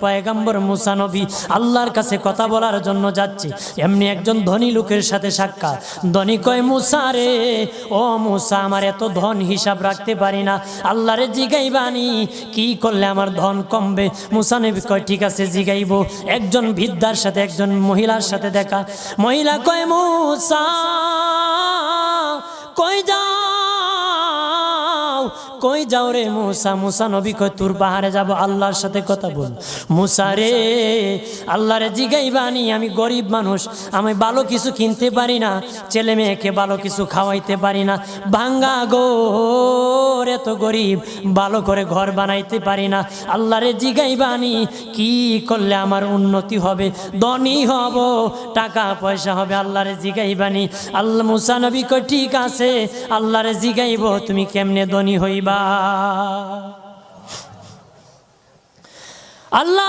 পয়গম্বর মুসা নবী আল্লাহর কাছে কথা বলার জন্য যাচ্ছে, এমনি একজন ধনী লোকের সাথে সাক্ষাৎ। ধনী কয়, মুসা রে, ও মুসা, আমার এত ধন হিসাব রাখতে পারি না, আল্লাহরে জিগাইবানি কি করলে আমার ধন কমবে? মুসা নবী কয়, ঠিক আছে জিগাইব। একজন বৃদ্ধার সাথে, একজন মহিলার সাথে দেখা। মহিলা কয়, মুসা কই যাও, কই যাও রে মুসা? মুসা নবী কয়, তোর পাহাড়ে যাব, আল্লাহর সাথে কথা বল। মুসা রে, আল্লাহরে জিগাইবানি, আমি গরিব মানুষ, আমি ভালো কিছু কিনতে পারি না, ছেলে মেয়েকে ভালো কিছু খাওয়াইতে পারি না, ভাঙ্গা ঘর, এত গরিব, ভালো করে ঘর বানাইতে পারি না, আল্লাহরে জিগাইবানি কি করলে আমার উন্নতি হবে, ধনী হব, টাকা পয়সা হবে, আল্লাহরে জিগাইবানি। আল্লাহ মুসা নবী কয়, ঠিক আছে, আল্লাহরে জিগাইব, তুমি কেমনে ধনী হইবা? আল্লাহ